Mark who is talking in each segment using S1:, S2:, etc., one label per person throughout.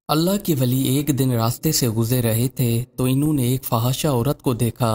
S1: अल्लाह के वली एक दिन रास्ते से गुजर रहे थे तो इन्होंने एक फहाशा औरत को देखा।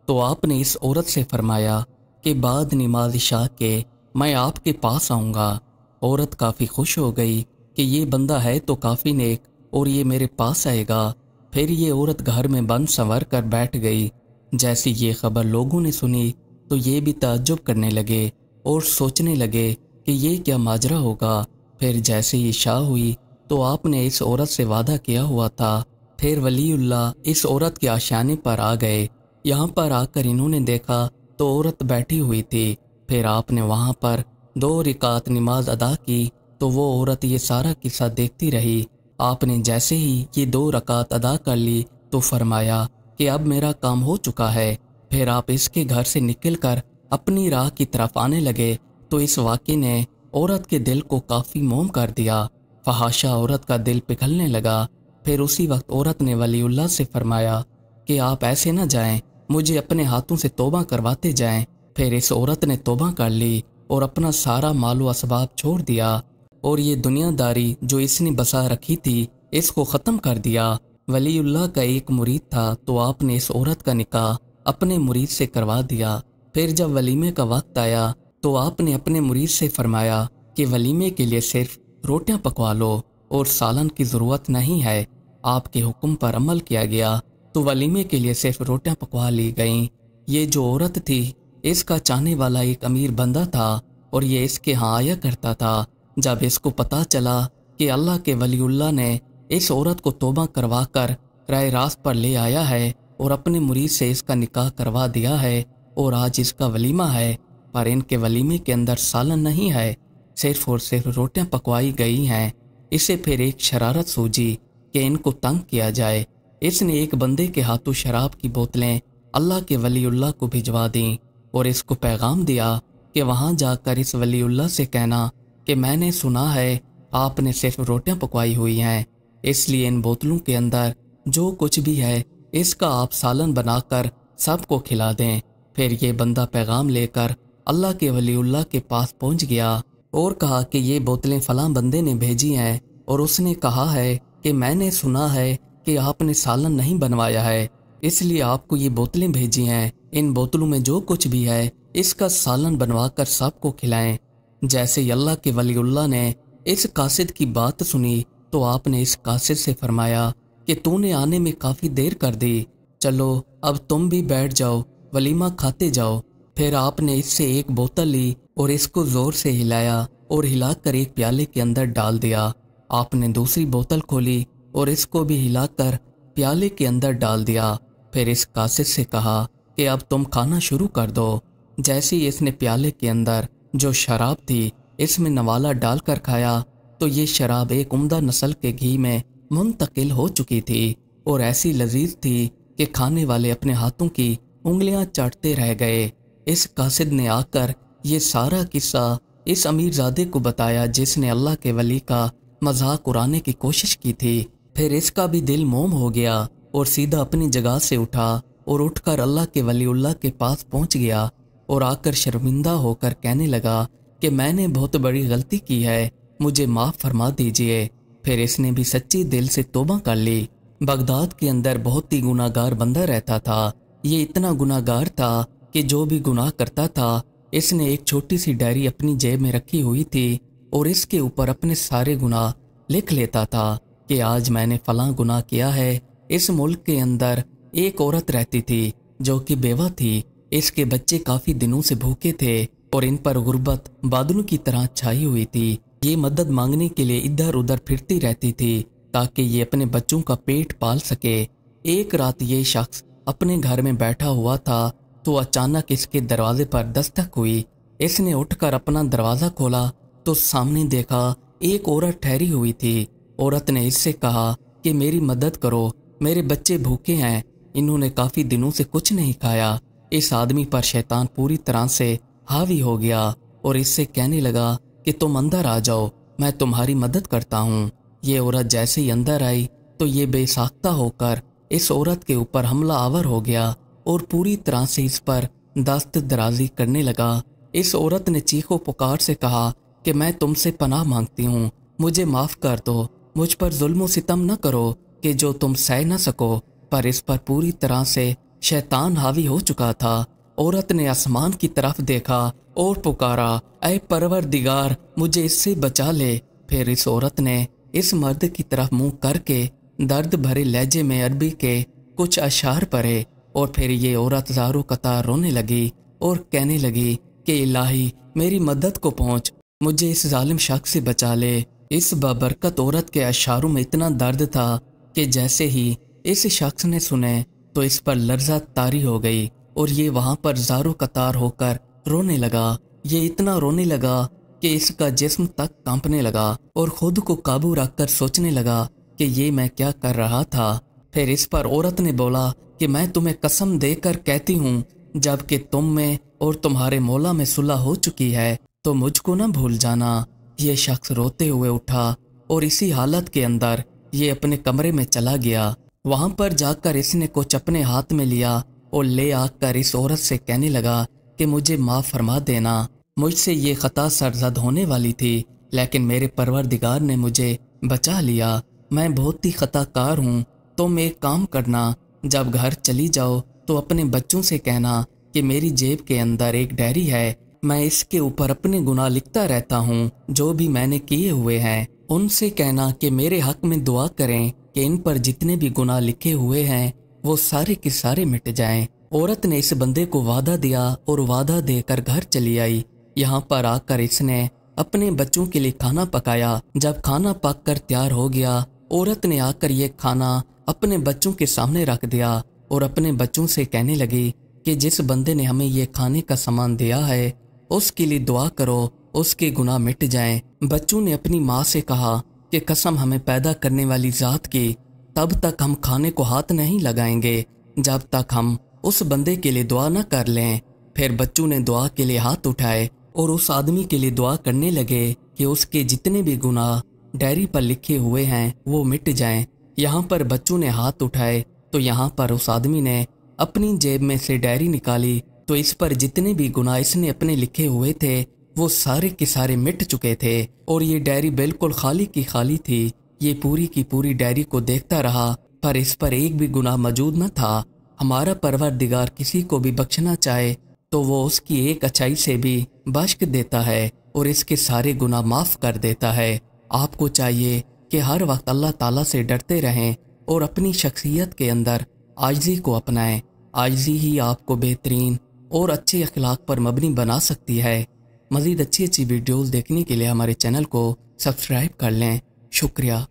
S1: तो आपने इस औरत से फरमाया कि बाद नमाज इशा के मैं आपके पास आऊँगा। औरत काफ़ी खुश हो गई कि ये बंदा है तो काफ़ी नेक और ये मेरे पास आएगा। फिर ये औरत घर में बंद संवर कर बैठ गई। जैसी ये खबर लोगों ने सुनी तो ये भी ताज्जुब करने लगे और सोचने लगे कि ये क्या माजरा होगा। फिर जैसे ही इशा हुई तो आपने इस औरत से वादा किया हुआ था। फिर वलीउल्लाह इस औरत के आशियाने पर आ गए। यहाँ पर आकर इन्होंने देखा तो औरत बैठी हुई थी। फिर आपने वहाँ पर 2 रिकात नमाज अदा की तो वो औरत ये सारा किस्सा देखती रही। आपने जैसे ही ये 2 रकात अदा कर ली तो फरमाया कि अब मेरा काम हो चुका है। फिर आप इसके घर से निकलकर अपनी राह की तरफ आने लगे तो इस वाक़े ने औरत के दिल को काफ़ी मोम कर दिया। फहाशा औरत का दिल पिघलने लगा। फिर उसी वक्त औरत ने वलीउल्लाह से फरमाया कि आप ऐसे न जाएं, मुझे अपने हाथों से तौबा करवाते जाएं। फिर इस औरत ने तौबा कर ली और अपना सारा मालो असबाब छोड़ दिया और ये दुनियादारी जो इसने बसा रखी थी इसको ख़त्म कर दिया। वलीउल्लाह का एक मुरीद था तो आपने इस औरत का निकाह अपने मुरीद से करवा दिया। फिर जब वलीमे का वक्त आया तो आपने अपने मुरीद से फरमाया कि वलीमे के लिए सिर्फ रोटियां पकवा लो और सालन की ज़रूरत नहीं है। आपके हुक्म पर अमल किया गया तो वलीमे के लिए सिर्फ रोटियां पकवा ली गईं। ये जो औरत थी इसका चाहने वाला एक अमीर बंदा था और ये इसके यहाँ आया करता था। जब इसको पता चला कि अल्लाह के वलीउल्लाह ने इस औरत को तौबा करवा कर राह रास्त पर ले आया है और अपने मुरीद से इसका निकाह करवा दिया है और आज इसका वलीमा है, पर इनके वलीमे के अंदर सालन नहीं है, सिर्फ और सिर्फ रोटियां पकवाई गई हैं। इसे फिर एक शरारत सूझी कि इनको तंग किया जाए। इसने एक बंदे के हाथों शराब की बोतलें अल्लाह के वलीउल्लाह को भिजवा दी और इसको पैगाम दिया कि वहाँ जाकर इस वलीउल्लाह से कहना कि मैंने सुना है आपने सिर्फ रोटियां पकवाई हुई हैं, इसलिए इन बोतलों के अंदर जो कुछ भी है इसका आप सालन बनाकर सबको खिला दें। फिर ये बंदा पैगाम लेकर अल्लाह के वलीउल्लाह के पास पहुँच गया और कहा कि ये बोतलें फ़लाँ बंदे ने भेजी हैं और उसने कहा है कि मैंने सुना है कि आपने सालन नहीं बनवाया है, इसलिए आपको ये बोतलें भेजी हैं। इन बोतलों में जो कुछ भी है इसका सालन बनवा कर सबको खिलाएं। जैसे ही अल्लाह के वलीउल्लाह ने इस कासिद की बात सुनी तो आपने इस कासिद से फरमाया कि तूने आने में काफ़ी देर कर दी, चलो अब तुम भी बैठ जाओ, वलीमा खाते जाओ। फिर आपने इससे एक बोतल ली और इसको ज़ोर से हिलाया और हिलाकर एक प्याले के अंदर डाल दिया। आपने दूसरी बोतल खोली और इसको भी हिलाकर प्याले के अंदर डाल दिया। फिर इस कासिद से कहा कि अब तुम खाना शुरू कर दो। जैसे ही इसने प्याले के अंदर जो शराब थी इसमें नवाला डालकर खाया तो ये शराब एक उम्दा नस्ल के घी में मुंतकिल हो चुकी थी और ऐसी लजीज थी कि खाने वाले अपने हाथों की उंगलियां चाटते रह गए। इस कासिद ने आकर ये सारा किस्सा इस अमीरजादे को बताया जिसने अल्लाह के वली का मजाक उड़ाने की कोशिश की थी। फिर इसका भी दिल मोम हो गया और सीधा अपनी जगह से उठा और उठकर अल्लाह के वलीउल्लाह के पास पहुंच गया और आकर शर्मिंदा होकर कहने लगा कि मैंने बहुत बड़ी गलती की है, मुझे माफ़ फरमा दीजिए। फिर इसने भी सच्ची दिल से तौबा कर ली। बगदाद के अंदर बहुत ही गुनाहगार बंदा रहता था। ये इतना गुनाहगार था कि जो भी गुनाह करता था इसने एक छोटी सी डायरी अपनी जेब में रखी हुई थी और इसके ऊपर अपने सारे गुनाह लिख लेता था कि आज मैंने फलां गुनाह किया है। इस मुल्क के अंदर एक औरत रहती थी जो कि बेवा थी, इसके बच्चे काफ़ी दिनों से भूखे थे और इन पर गुर्बत बादलों की तरह छाई हुई थी। ये मदद मांगने के लिए इधर उधर फिरती रहती थी ताकि ये अपने बच्चों का पेट पाल सके। एक रात ये शख्स अपने घर में बैठा हुआ था तो अचानक इसके दरवाजे पर दस्तक हुई। इसने उठकर अपना दरवाज़ा खोला तो सामने देखा एक औरत ठहरी हुई थी। औरत ने इससे कहा कि मेरी मदद करो, मेरे बच्चे भूखे हैं, इन्होंने काफ़ी दिनों से कुछ नहीं खाया। इस आदमी पर शैतान पूरी तरह से हावी हो गया और इससे कहने लगा कि तुम अंदर आ जाओ, मैं तुम्हारी मदद करता हूँ। ये औरत जैसे ही अंदर आई तो ये बेसाख्ता होकर इस औरत के ऊपर हमला आवर हो गया और पूरी तरह से इस पर दस्त दराजी करने लगा। इस औरत ने चीखो पुकार से कहा कि मैं तुमसे पनाह मांगती हूँ, मुझे माफ़ कर दो, मुझ पर जुल्म व सितम न करो कि जो तुम सह न सको। पर इस पर पूरी तरह से शैतान हावी हो चुका था। औरत ने आसमान की तरफ देखा और पुकारा, ऐ परवरदिगार, मुझे इससे बचा ले। फिर इस औरत ने इस मर्द की तरफ मुंह करके दर्द भरे लहजे में अरबी के कुछ अशार पढ़े और फिर ये औरत ज़ारो कतार रोने लगी और कहने लगी कि इलाही मेरी मदद को पहुँच, मुझे इस जालिम शख्स से बचा ले। इस बाबरकत औरत के अशारों में इतना दर्द था कि जैसे ही इस शख्स ने सुने तो इस पर लर्जा तारी हो गई और ये वहाँ पर ज़ारो कतार होकर रोने लगा। ये इतना रोने लगा कि इसका जिस्म तक कांपने लगा और खुद को काबू रखकर सोचने लगा कि ये मैं क्या कर रहा था। फिर इस पर औरत ने बोला कि मैं तुम्हें कसम देकर कहती हूँ, जबकि तुम में और तुम्हारे मौला में सुलह हो चुकी है तो मुझको न भूल जाना। ये शख्स रोते हुए उठा और इसी हालत के अंदर ये अपने कमरे में चला गया। वहाँ पर जाकर इसने कुछ अपने हाथ में लिया और ले आकर इस औरत से कहने लगा कि मुझे माफ़ फरमा देना, मुझसे ये ख़ता सरजद होने वाली थी, लेकिन मेरे परवरदिगार ने मुझे बचा लिया। मैं बहुत ही ख़ताकार हूँ। तुम एक काम करना, जब घर चली जाओ तो अपने बच्चों से कहना कि मेरी जेब के अंदर एक डायरी है, मैं इसके ऊपर अपने गुनाह लिखता रहता हूँ जो भी मैंने किए हुए हैं। उनसे कहना कि मेरे हक में दुआ करें कि इन पर जितने भी गुनाह लिखे हुए हैं वो सारे के सारे मिट जाएं। औरत ने इस बंदे को वादा दिया और वादा देकर घर चली आई। यहाँ पर आकर इसने अपने बच्चों के लिए खाना पकाया। जब खाना पक कर तैयार हो गया, औरत ने आकर ये खाना अपने बच्चों के सामने रख दिया और अपने बच्चों से कहने लगी कि जिस बंदे ने हमें ये खाने का सामान दिया है उसके लिए दुआ करो, उसके गुनाह मिट जाएं। बच्चों ने अपनी माँ से कहा कि कसम हमें पैदा करने वाली ज़ात की, तब तक हम खाने को हाथ नहीं लगाएंगे जब तक हम उस बंदे के लिए दुआ न कर लें। फिर बच्चों ने दुआ के लिए हाथ उठाए और उस आदमी के लिए दुआ करने लगे कि उसके जितने भी गुनाह डायरी पर लिखे हुए हैं वो मिट जाएं। यहाँ पर बच्चों ने हाथ उठाए तो यहाँ पर उस आदमी ने अपनी जेब में से डायरी निकाली तो इस पर जितने भी गुनाह इसने अपने लिखे हुए थे वो सारे के सारे मिट चुके थे और ये डायरी बिल्कुल खाली की खाली थी। ये पूरी की पूरी डायरी को देखता रहा पर इस पर एक भी गुनाह मौजूद न था। हमारा परवरदिगार किसी को भी बख्शना चाहे तो वो उसकी एक अच्छाई से भी बख्श देता है और इसके सारे गुनाह माफ़ कर देता है। आपको चाहिए कि हर वक्त अल्लाह ताला से डरते रहें और अपनी शख्सियत के अंदर आजिज़ी को अपनाएं। आजिज़ी ही आपको बेहतरीन और अच्छे अखलाक पर मबनी बना सकती है। मज़ीद अच्छी अच्छी वीडियोज़ देखने के लिए हमारे चैनल को सब्सक्राइब कर लें। शुक्रिया।